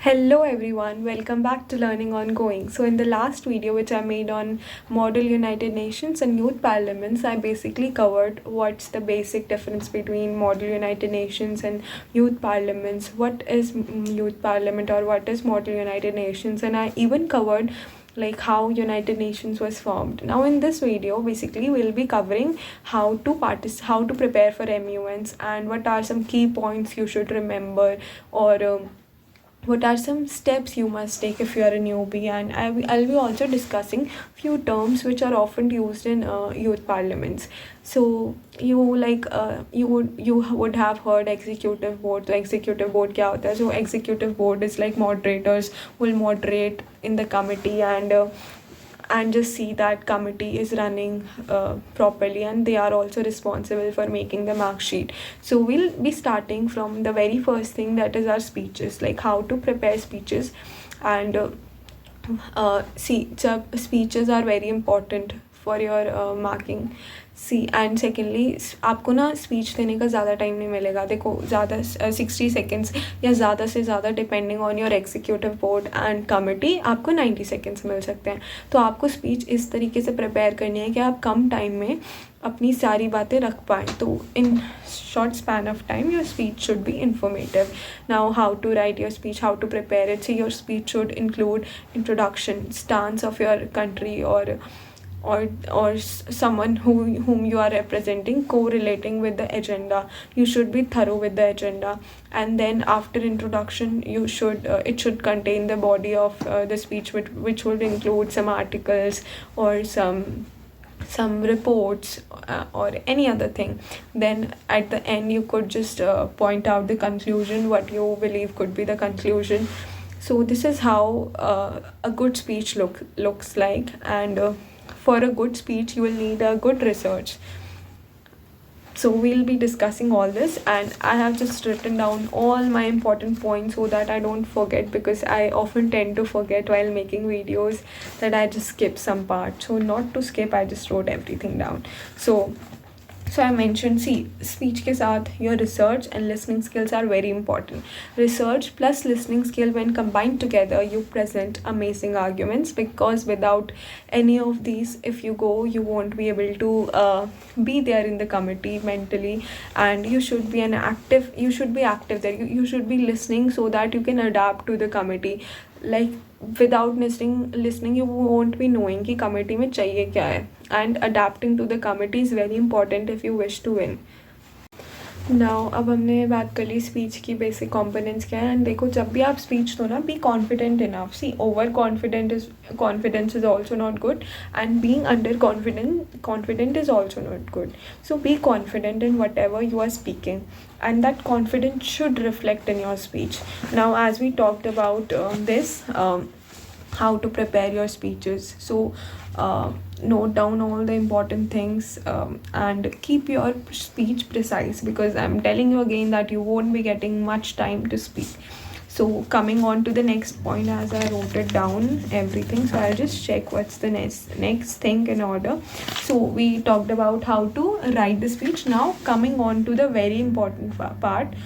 Hello everyone, welcome back to Learning Ongoing. So in the last video which I made on Model United Nations and Youth Parliaments, I basically covered what's the basic difference between Model United Nations and Youth Parliaments, what is Youth Parliament or what is Model United Nations, and I even covered like how United Nations was formed. Now in this video basically we'll be covering how to prepare for MUNs and what are some key points you should remember, or what are some steps you must take if you are a newbie, and I'll be also discussing few terms which are often used in youth parliaments. So you would have heard executive board. So executive board kya hota hai? So executive board is like moderators will moderate in the committee and just see that committee is running properly, and they are also responsible for making the mark sheet. So we'll be starting from the very first thing, that is our speeches, like how to prepare speeches. And see, speeches are very important for your marking. See and secondly आपको ना speech देने का ज़्यादा time नहीं मिलेगा. देखो, ज़्यादा 60 seconds या ज़्यादा से ज़्यादा depending on your executive board and committee आपको 90 सेकेंड्स मिल सकते हैं. तो आपको स्पीच इस तरीके से प्रिपेयर करनी है कि आप कम टाइम में अपनी सारी बातें रख पाएँ. तो इन short span of time your speech should be informative. Now how to write your speech, how to prepare it. So your speech should include introduction, stance of your country, or someone whom you are representing, correlating with the agenda. You should be thorough with the agenda, and then after introduction you should it should contain the body of the speech, which would include some articles or some reports or any other thing. Then at the end you could just point out the conclusion, what you believe could be the conclusion. So this is how a good speech looks like. And for a good speech you will need a good research. So we'll be discussing all this, and I have just written down all my important points so that I don't forget, because I often tend to forget while making videos, that I just skip some part. So not to skip, I just wrote everything down. So I mentioned, see, speech के साथ your research and listening skills are very important. Research plus listening skill, when combined together, you present amazing arguments, because without any of these, if you go, you won't be able to be there in the committee mentally. And you should be active there. You should be listening so that you can adapt to the committee. Like without listening you won't be knowing कि committee में चाहिए क्या है. And adapting to the committee is very important if you wish to win. Now अब हमने बात कर ली speech की बेसिक कॉम्पोनेंट्स क्या है. एंड देखो, जब भी आप स्पीच दो ना, be confident enough. See, over confidence is also not good, and being under confident is also not good. So be confident in whatever you are speaking, and that confidence should reflect in your speech. Now, as we talked about how to prepare your speeches, so note down all the important things, and keep your speech precise, because I'm telling you again that you won't be getting much time to speak. So coming on to the next point, as I wrote it down everything, so I'll just check what's the next thing in order. So we talked about how to write the speech. Now coming on to the very important part,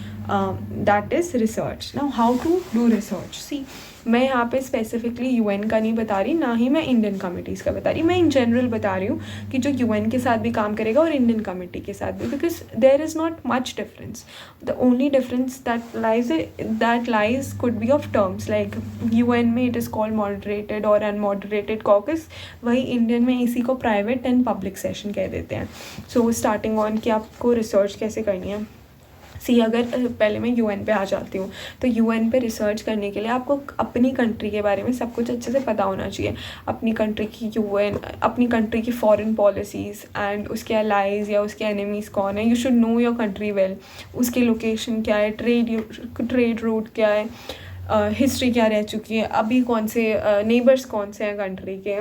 that is research. Now how to do research. See, मैं यहाँ पे specifically UN का नहीं बता रही, ना ही मैं Indian committees का बता रही. मैं इन जनरल बता रही हूँ कि जो यूएन के साथ भी काम करेगा और इंडियन कमिटी के साथ भी, because there is not much difference. The only difference that lies could be of terms. Like UN में इट इज़ कॉल्ड मॉडरेटेड और अनमॉडरेटेड कॉकस, वही इंडियन में इसी को प्राइवेट एंड पब्लिक सेशन कह देते हैं. सो स्टार्टिंग ऑन कि आपको रिसर्च कैसे करनी है. सी, अगर पहले मैं यूएन पे आ जाती हूँ, तो यूएन पे रिसर्च करने के लिए आपको अपनी कंट्री के बारे में सब कुछ अच्छे से पता होना चाहिए. अपनी कंट्री की फॉरेन पॉलिसीज़ एंड उसके अलाइज या उसके एनिमीज़ कौन है. You should know your country well. उसकी लोकेशन क्या है, ट्रेड रूट क्या है, हिस्ट्री क्या रह चुकी है, अभी कौन से नेबर्स कौन से हैं कंट्री के,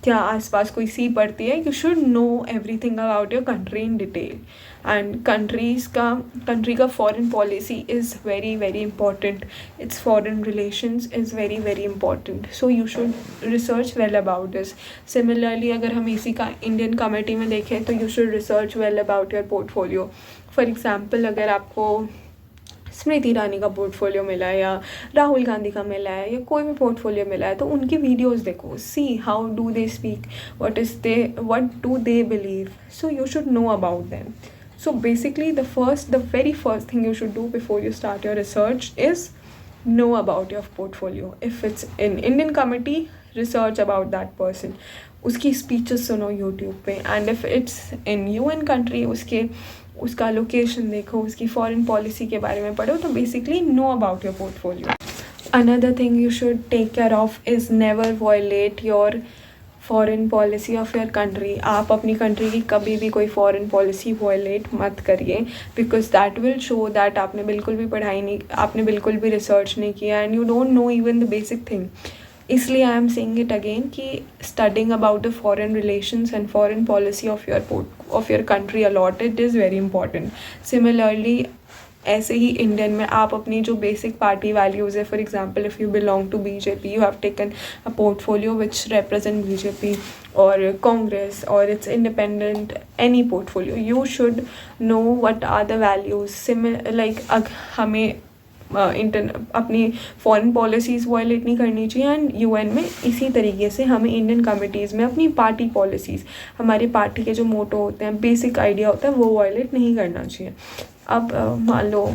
क्या आसपास कोई सी पड़ती है. You should know everything about your country in detail. And country का foreign policy is very very important. It's foreign relations is very very important. So you should research well about this. Similarly अगर हम इसी का Indian committee में देखें, तो you should research well about your portfolio. For example, अगर आपको स्मृति ईरानी का पोर्टफोलियो मिला है या राहुल गांधी का मिला है या कोई भी पोर्टफोलियो मिला है, तो उनकी वीडियोस देखो, see how do they speak, what do they believe, so you should know about them. So basically the very first thing you should do before you start your research is know about your portfolio. If it's in Indian committee, research about that person, उसकी speeches सुनो YouTube पे. And if it's in UN country, उसका location देखो, उसकी foreign policy के बारे में पढ़ो. तो basically know about your portfolio. Another thing you should take care of is never violate your foreign policy of your country. आप अपनी कंट्री की कभी भी कोई फॉरेन पॉलिसी वायलेट मत करिए, because that will show that आपने बिल्कुल भी पढ़ाई नहीं, आपने बिल्कुल भी रिसर्च नहीं किया, and you don't know even the basic thing. इसलिए I am saying it again कि studying about the foreign relations and foreign policy of your country a lot, it is very important. Similarly ऐसे ही Indian में आप अपनी जो basic party values है, for example if you belong to BJP, you have taken a portfolio which represent BJP और कांग्रेस और its independent, any portfolio, you should know what are the values. Like हमें अपनी foreign policies violet नहीं करनी चाहिए, and UN में इसी तरीके से हमें इंडियन कमिटीज़ में अपनी पार्टी पॉलिसीज़, हमारी पार्टी के जो मोटो होते हैं, बेसिक आइडिया होता है, वो वायलेट नहीं करना चाहिए. अब मान लो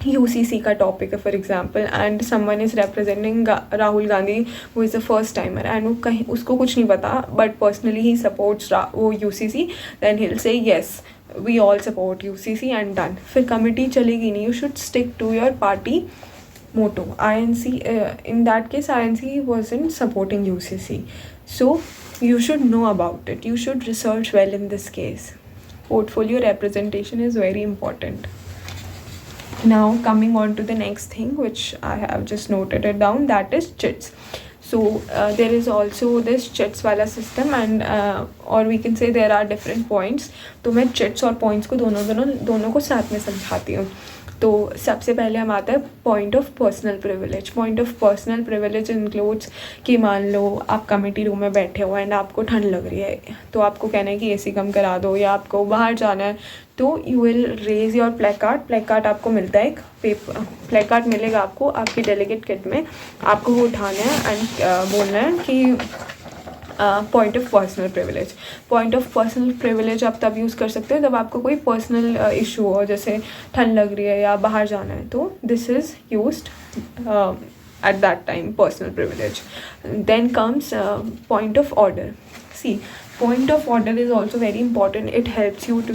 यूसीसी का टॉपिक है for example, and someone is representing Rahul Gandhi who is the first timer, and वो कहीं उसको कुछ नहीं पता बट पर्सनली ही सपोर्ट्स वो UCC, then he will say yes we all support UCC and done. फिर कमिटी चलेगी नहीं. You should stick to your party motto. INC, in that case INC wasn't supporting UCC, so you should know about it. You should research well in this case. Portfolio representation is very important. Now coming on to the next thing which I have just noted it down, that is chits. So there is also this chits वाला system, and or we can say there are different points. तो मैं chits और points को दोनों को साथ में समझाती हूँ. तो सबसे पहले हम आता है point of personal privilege. Point of personal privilege includes कि मान लो आप कमेटी रूम में बैठे हो एंड आपको ठंड लग रही है, तो आपको कहना है कि एसी कम करा दो, या आपको बाहर जाना है, तो you will raise your placard आपको मिलता है, एक पेपर प्लेकार्ड मिलेगा आपको आपकी डेलीगेट किट में. आपको वो उठाना है एंड बोलना है कि point of personal privilege. Point of personal privilege आप तब यूज़ कर सकते हो जब आपको कोई पर्सनल इशू हो, जैसे ठंड लग रही है या बाहर जाना है, तो this is used at that time, personal privilege. Then comes point of order. See, point of order is also very important. It helps you to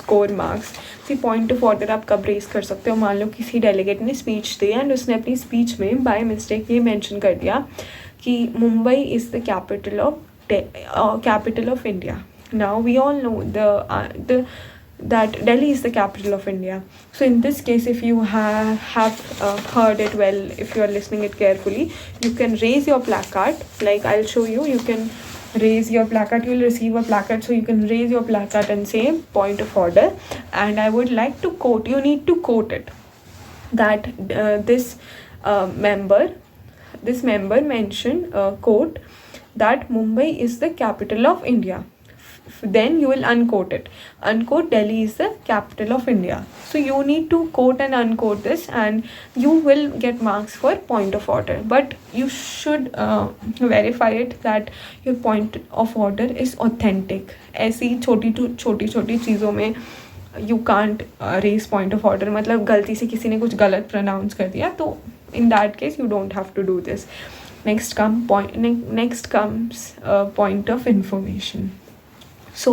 score marks. See, point of order आप कब race कर सकते हो. मान लो किसी delegate ने speech the and उसने अपनी स्पीच में बाय मिस्टेक ये मेंशन कर दिया कि Mumbai is the capital of India. Now we all know that Delhi is the capital of India. So in this case, if you have heard it well, if you are listening it carefully, you can raise your placard. Like I'll show you, you can raise your placard. You will receive a placard, so you can raise your placard and say point of order. And I would like to quote. You need to quote it that this member mentioned quote that Mumbai is the capital of India. Then you will unquote it. Unquote Delhi is the capital of India. So you need to quote and unquote this, and you will get marks for point of order. But you should verify it that your point of order is authentic. ऐसी छोटी चीज़ों में you can't raise point of order. मतलब गलती से किसी ने कुछ गलत pronounce कर दिया, तो in that case you don't have to do this. Next comes point of information. So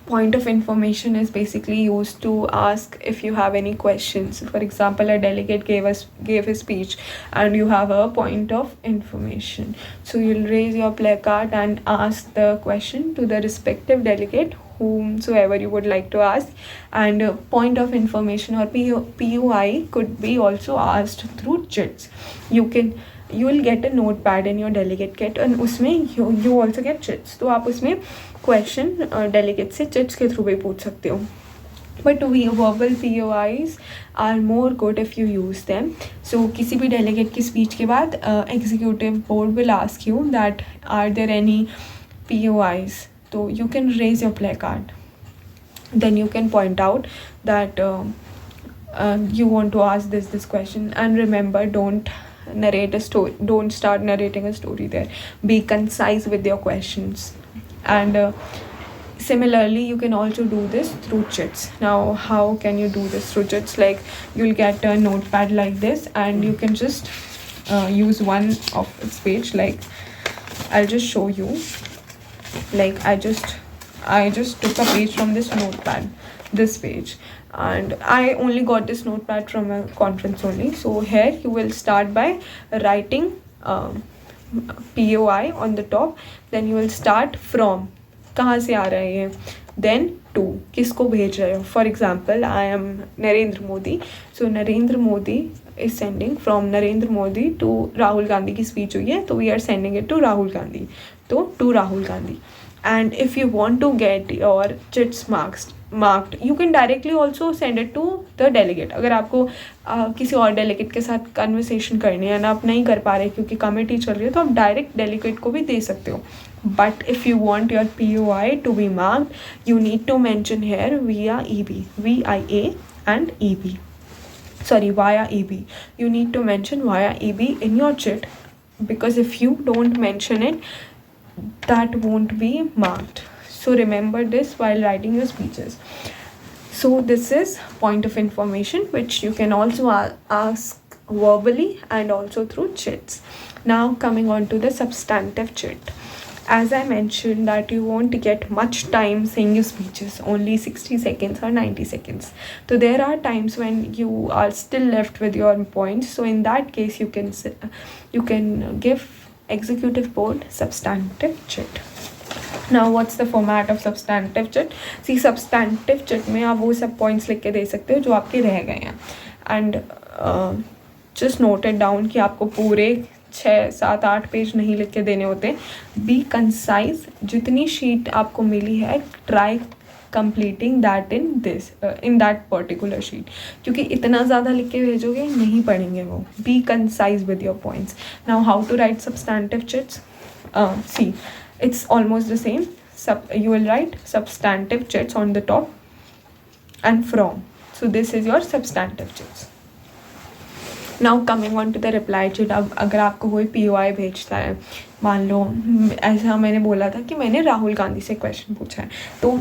point of information is basically used to ask if you have any questions. For example, a delegate gave his speech and you have a point of information. So you'll raise your placard and ask the question to the respective delegate, whomsoever you would like to ask. And point of information or POI could be also asked through chits. You will get a notepad in your delegate kit, and उसमें you also get chits. तो आप उसमें question delegate से chits के through भी पूछ सकते हो. But verbal POIs are more good if you use them. So किसी भी delegate की speech के बाद executive board will ask you that are there any POIs. So you can raise your placard. Then you can point out that you want to ask this question. And remember, don't narrate a story, don't start narrating a story there. Be concise with your questions. And similarly, you can also do this through chits. Now, how can you do this through chits? Like, you'll get a notepad like this, and you can just use one of its page. Like, I'll just show you. Like, I just took a page from this notepad, this page, and I only got this notepad from a conference only. So here you will start by writing POI on the top. Then you will start from, कहाँ से आ रहा है ये, then to, किसको भेज रहे हो. For example, I am Narendra Modi, so Narendra Modi is sending from Narendra Modi to Rahul Gandhi की speech हुई है, तो we are sending it to Rahul Gandhi, तो to Rahul Gandhi. And if you want to get your chits marked, you can directly also send it to the delegate. अगर आपको किसी और delegate के साथ conversation करनी है ना, आप नहीं कर पा रहे क्योंकि committee चल रही है, तो आप direct delegate को भी दे सकते हो. But if you want your POI to be marked, you need to mention here via EB, VIA and EB. Sorry, via EB. You need to mention via EB in your chit, because if you don't mention it, that won't be marked. So remember this while writing your speeches. So this is point of information which you can also ask verbally and also through chits. Now coming on to the substantive chit. As I mentioned that you won't get much time saying your speeches, only 60 seconds or 90 seconds. So there are times when you are still left with your points. So in that case you can give executive board substantive chit. Now what's the format of substantive chit? See, substantive chit में आप वो सब points लिख के दे सकते हो जो आपके रह गए हैं. And just note it down कि आपको पूरे 6-7-8 पेज नहीं लिख के देने होते. B concise. जितनी शीट आपको मिली है, try completing that in that particular sheet, क्योंकि इतना ज़्यादा लिख के भेजोगे नहीं पढ़ेंगे वो. Be concise with your points. Now how to write substantive chits? See, it's almost the same. You will write substantive chits on the top and from. So this is your substantive chits. Now coming on to the reply chit. अब अगर आपको कोई POI भेजता है, मान लो ऐसा मैंने बोला था कि मैंने राहुल गांधी से क्वेश्चन पूछा है, तो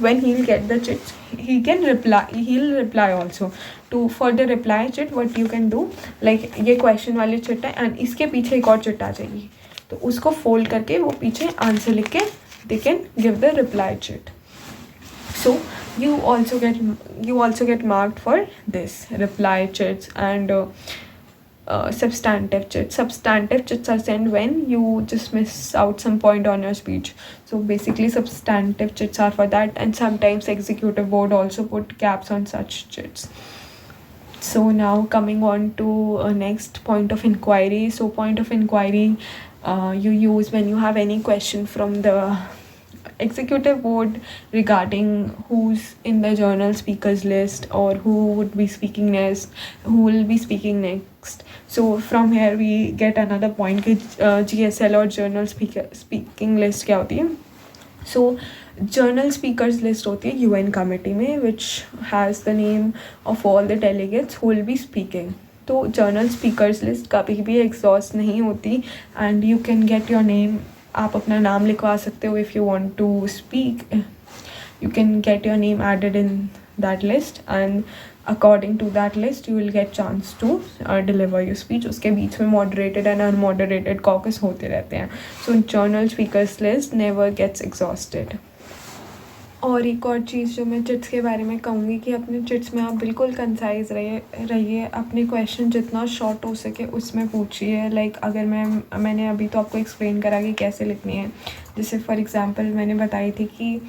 when he'll get the chits, he'll reply also. For the reply chit, what you can do, like ये क्वेश्चन वाली चिट है एंड इसके पीछे एक और चिट आ जाएगी, तो उसको फोल्ड करके वो पीछे आंसर लिख के they can give the reply chit. So you also get marked for this reply chits and substantive chits. Substantive chits are sent when you just miss out some point on your speech. So basically substantive chits are for that, and sometimes executive board also put caps on such chits. So now coming on to next, point of inquiry. So point of inquiry you use when you have any question from the executive board regarding who's in the journal speakers list or who would be speaking next, who will be speaking next. So from here we get another point कि GSL और journal speaking list क्या होती है. So journal speakers list होती है UN committee में, which has the name of all the delegates who will be speaking. तो journal speakers list कभी भी exhaust नहीं होती, and you can get your name. आप अपना नाम लिखवा सकते हो. If you want to speak, you can get your name added in that list, and according to that list you will get chance to deliver your speech. उसके बीच में moderated and unmoderated caucus होते रहते हैं. So journal speakers list never gets exhausted. और एक और चीज़ जो मैं चिट्स के बारे में कहूँगी कि अपने चिट्स में आप बिल्कुल कंसाइज रहिए. अपने क्वेश्चन जितना शॉर्ट हो सके उसमें पूछिए. लाइक अगर मैंने अभी तो आपको एक्सप्लेन करा कि कैसे लिखनी है. जैसे फॉर एग्जांपल मैंने बताई थी कि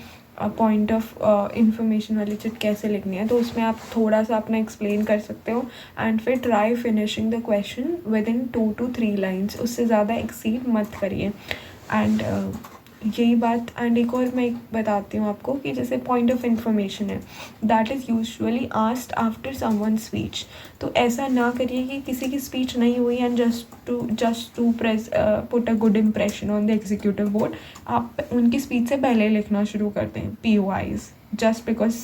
पॉइंट ऑफ इंफॉर्मेशन वाली चिट कैसे लिखनी है, तो उसमें आप थोड़ा सा अपना एक्सप्लेन कर सकते हो. एंड फिर try finishing the question with in 2 to 3 lines. उससे ज़्यादा एक्सीड मत करिए. एंड यही बात. एंड एक और मैं बताती हूँ आपको कि जैसे पॉइंट ऑफ इंफॉर्मेशन है, that is usually asked after someone speech. तो ऐसा ना करिए कि किसी की स्पीच नहीं हुई and just to put a good impression on the executive board, आप उनकी स्पीच से पहले लिखना शुरू करते हैं POIs, just because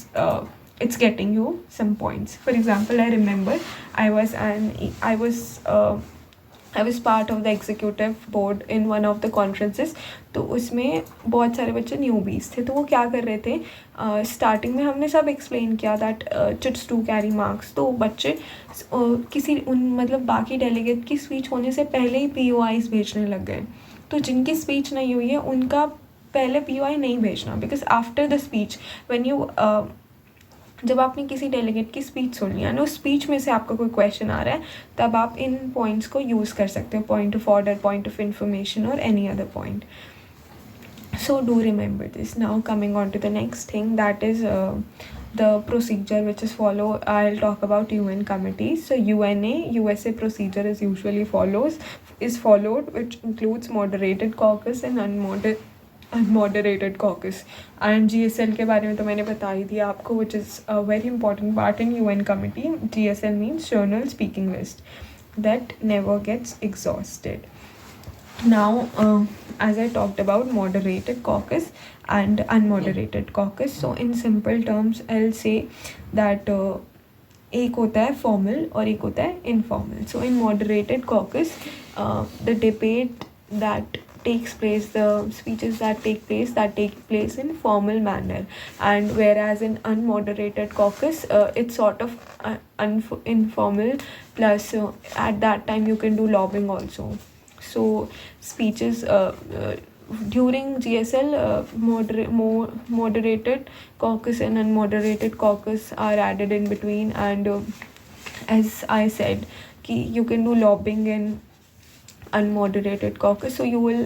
it's getting you some points. For example, I remember I was I was part of the executive board in one of the conferences. तो उसमें बहुत सारे बच्चे न्यूबीज थे, तो वो क्या कर रहे थे, स्टार्टिंग में हमने सब एक्सप्लेन किया that chits to carry marks. तो बच्चे किसी उन मतलब बाकी डेलीगेट की स्पीच होने से पहले ही POIs भेजने लग गए. तो जिनकी स्पीच नहीं हुई है उनका पहले POI नहीं भेजना, because after the speech when you जब आपने किसी डेलीगेट की स्पीच सुन लिया ना, उस स्पीच में से आपका कोई क्वेश्चन आ रहा है, तब आप इन पॉइंट्स को यूज़ कर सकते हो, point of order, point of information और any other point. So do remember this. Now coming on to the next thing, that is the procedure which is followed. I'll talk about UN committees. So UNA USA procedure is usually followed, which includes moderated caucus and unmoderated caucus. And GSL के बारे में तो मैंने बता ही दिया आपको, which is a very important part in UN committee. GSL means journal speaking list that never gets exhausted. Now, as I talked about moderated caucus and unmoderated caucus, so in simple terms, I'll say that एक होता है formal और एक होता है informal. So in moderated caucus, the debate that takes place, the speeches that take place in formal manner, and whereas in unmoderated caucus, it's sort of informal, plus at that time you can do lobbying also. So speeches during GSL, moderated caucus and unmoderated caucus are added in between, and as I said, you can do lobbying in unmoderated caucus. So you will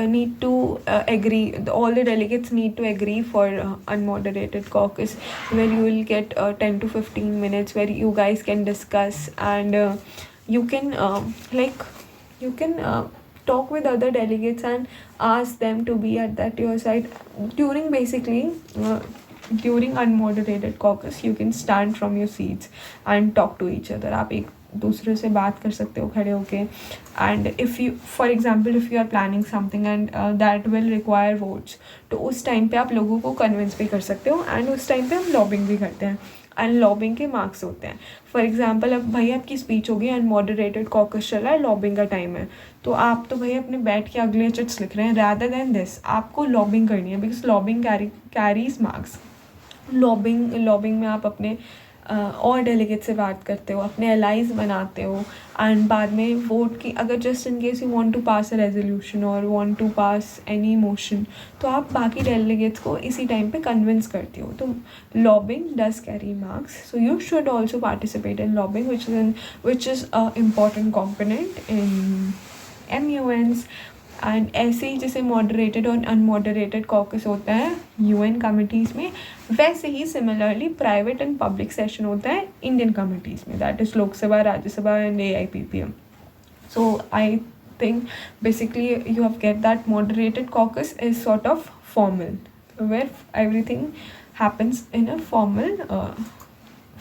need to agree, all the delegates need to agree for unmoderated caucus, where you will get 10 to 15 minutes where you guys can discuss, and you can talk with other delegates and ask them to be at your side. During unmoderated caucus, you can stand from your seats and talk to each other. आप एक दूसरे से बात कर सकते हो खड़े होके. And if you, for example, if you are planning something and that will require votes, तो उस टाइम पे आप लोगों को कन्विंस भी कर सकते हो, and उस टाइम पे हम लॉबिंग भी करते हैं, एंड लॉबिंग के मार्क्स होते हैं. फॉर एग्जांपल, अब भाई आपकी स्पीच होगी एंड मॉडरेटेड कॉकस चल रहा है, लॉबिंग का टाइम है, तो आप तो भाई अपने बैठ के अगले चिट्स लिख रहे हैं. रैदर देन दिस आपको लॉबिंग करनी है, because lobbying carries marks. Lobbying में आप अपने और डेलीगेट से बात करते हो, अपने एलाइज बनाते हो, एंड बाद में वोट की, अगर just in case you want to pass a resolution और want to pass any motion, तो आप बाकी डेलीगेट्स को इसी टाइम पे कन्विंस करते हो. तो lobbying does carry marks, so you should also participate in lobbying, which is a important component in MUNs. And ऐसे ही जैसे मॉडरेटेड और अनमॉडरेटेड कॉकस होता है UN कमिटीज़ में, वैसे ही similarly private and public session होता है इंडियन कमिटीज़ में, that is Lok Sabha, Rajya Sabha and AIPPM. So I think basically you have get that moderated caucus is sort of formal, where everything happens in a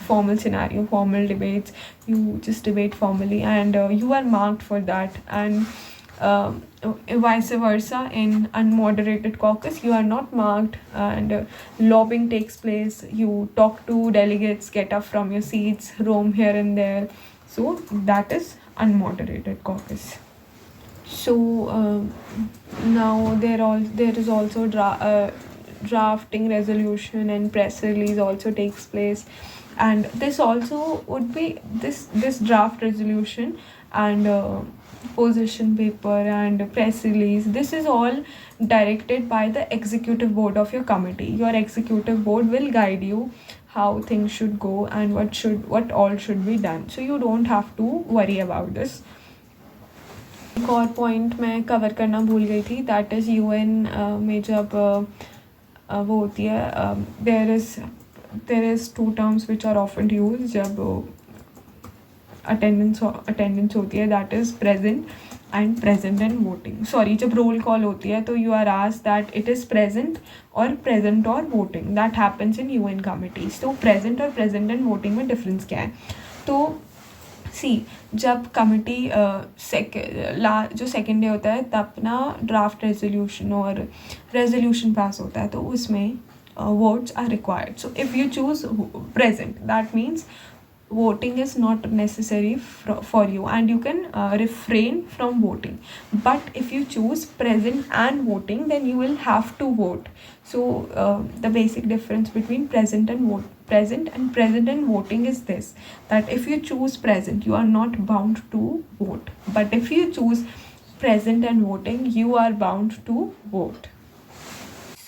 formal scenario, formal debates. You just debate formally, and you are marked for that. And vice versa, in unmoderated caucus you are not marked, and lobbying takes place. You talk to delegates, get up from your seats, roam here and there. So that is unmoderated caucus. So now there is also drafting resolution, and press release also takes place, and this also would be this draft resolution and position paper and press release. This is all directed by the executive board of your committee. Your executive board will guide you how things should go and what all should be done. So you don't have to worry about this. एक और point मैं cover करना भूल गई थी, that is UN में जब वो होती है, there is 2 terms which are often used जब अटेंडेंस होती है, that is present and voting. Sorry, जब रोल कॉल होती है तो you are asked that it is present और voting. That happens in UN कमिटीज़. तो प्रेजेंट एंड वोटिंग में डिफरेंस क्या है? तो जब कमिटी जो सेकेंड डे होता है तब ना ड्राफ्ट रेजोल्यूशन पास होता है, तो उसमें votes are required. So if you choose present, that means voting is not necessary for you, and you can refrain from voting. But if you choose present and voting, then you will have to vote. So the basic difference between present and voting is this, that if you choose present, you are not bound to vote, but if you choose present and voting, you are bound to vote.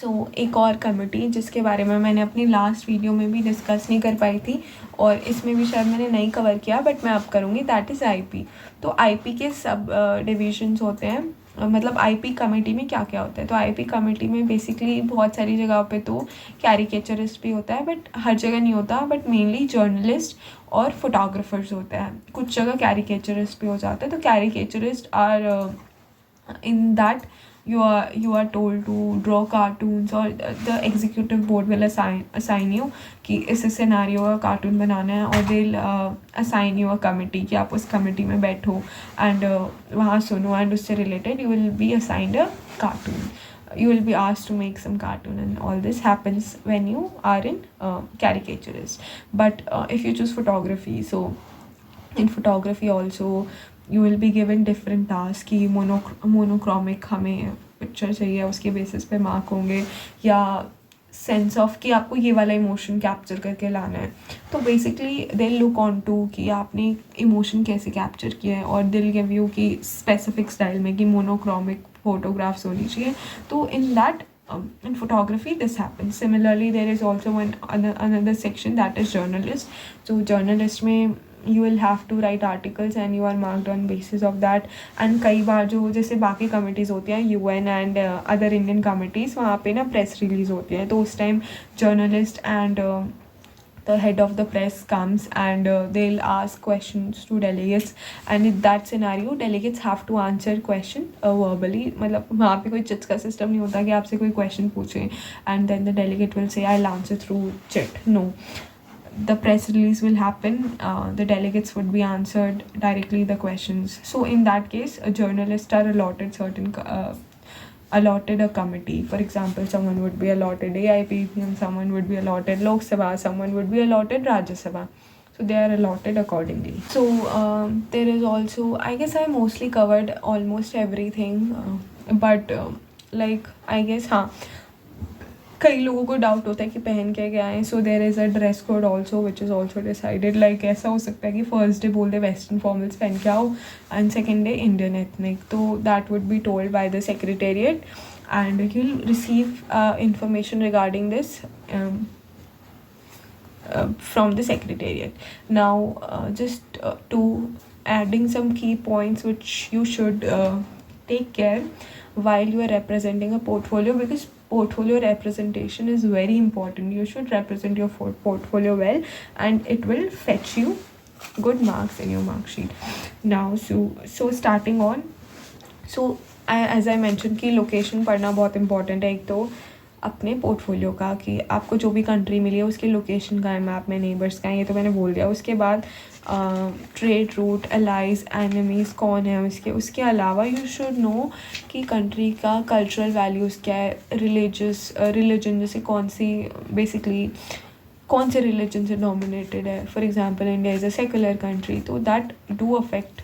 सो एक और committee जिसके बारे में मैंने अपनी last video में भी discuss नहीं कर पाई थी, और इसमें भी शायद मैंने नहीं कवर किया, बट मैं अब करूँगी, दैट इज़ आईपी. तो आईपी के सब डिविजन्स होते हैं. मतलब आईपी कमेटी में क्या क्या होता है. तो आईपी कमेटी में बेसिकली बहुत सारी जगहों पे तो कैरिकेचरिस्ट भी होता है, बट हर जगह नहीं होता, बट मेनली जर्नलिस्ट और फोटोग्राफर्स होते हैं. कुछ जगह कैरिकेचरिस्ट भी हो जाता है. तो कैरिकेचरिस्ट are in that you are told to draw cartoons, or the executive board will assign you कि इस सिनेरियो का कार्टून बनाना है, और they'll assign you a committee कि आप उस कमेटी में बैठो एंड वहाँ सुनो, एंड उससे related you will be assigned a cartoon. You will be asked to make some cartoon, and all this happens when you are in caricaturist. But if you choose photography, so in photography also you will be given different tasks कि monochromic हमें picture चाहिए, उसके basis पे mark होंगे, या sense of कि आपको ये वाला इमोशन कैप्चर करके लाना है. तो basically they look on to कि आपने इमोशन कैसे कैप्चर किया है, और दिल गिव यू कि स्पेसिफिक स्टाइल में कि मोनोक्रोमिक फोटोग्राफ्स होनी चाहिए. तो in that in photography this happens. Similarly, there is also another section, that is journalist. So journalist में you will have to write articles and you are marked on basis of that. And कई बार जो जैसे बाकी committees होती हैं UN and other Indian committees, वहाँ पे ना प्रेस रिलीज़ होती हैं, तो उस time journalist and the head of the press comes and they'll ask questions to delegates, and in that scenario delegates have to answer question verbally. मतलब वहाँ पे कोई चिट का सिस्टम नहीं होता कि आपसे कोई क्वेश्चन पूछे and then the delegate will say I'll answer through chat. No, the press release will happen, the delegates would be answered directly the questions. So in that case, journalists are allotted a committee. For example, someone would be allotted AIPPM, someone would be allotted Lok Sabha, someone would be allotted Rajya Sabha. So they are allotted accordingly. So there is also, I guess I mostly covered almost everything, but like I guess कई लोगों को doubt होता है कि पहन के क्या है. So there is a dress code also which is also decided. Like ऐसा हो सकता है कि फर्स्ट डे बोल दे वेस्टर्न फॉर्मल्स पहन के आओ, and second day Indian ethnic. तो that would be told by the secretariat, and you will receive information regarding this from the secretariat. Now just to adding some key points which you should take care while you are representing a portfolio, because portfolio representation is very important. You should represent your portfolio well, and it will fetch you good marks in your mark sheet. Now so starting on, so as I mentioned कि location पढ़ना बहुत important है. एक तो अपने portfolio का कि आपको जो भी कंट्री मिली है उसकी लोकेशन का है, मैप में नेबर्स का है, ये तो मैंने बोल दिया. उसके बाद ट्रेड रूट, एलाइज, एनिमीज़ कौन है उसके अलावा यू शुड नो कि कंट्री का कल्चरल वैल्यूज़ क्या है, रिलीजन जैसे कौन सी बेसिकली कौन से रिलीजन से डोमिनेटेड है. For example India is a secular country, तो that do affect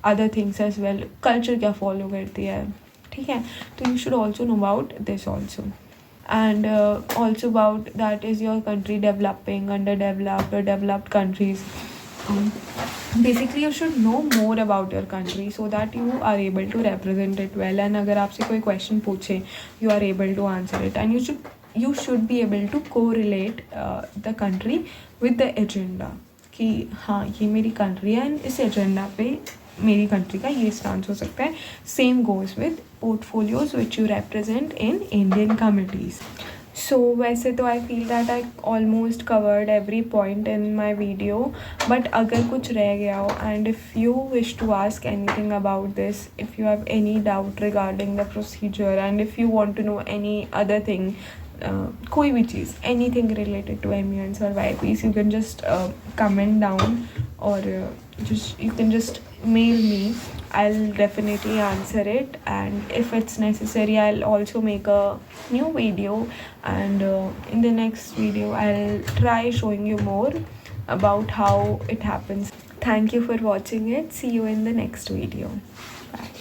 other things as well. Culture क्या फॉलो करती है, ठीक है. तो you should also know about this also. And also about that, is your country developing, underdeveloped, or developed countries. Basically you should know more about your country so that you are able to represent it well, and अगर आपसे कोई question पूछे you are able to answer it, and you should be able to correlate the country with the agenda कि हाँ ये मेरी country है and इस agenda पे मेरी कंट्री का ये स्टांस हो सकता है. Same goes with portfolios which you represent in Indian committees. So वैसे तो I feel that I almost covered every point in my video, but अगर कुछ रह गया हो, and if you wish to ask anything about this, if you have any doubt regarding the procedure, and if you want to know any other thing, कोई भी चीज़, anything related to MENs or YPs, you can just comment down or you can just mail me. I'll definitely answer it, and if it's necessary I'll also make a new video, and in the next video I'll try showing you more about how it happens. Thank you for watching it. See you in the next video. Bye.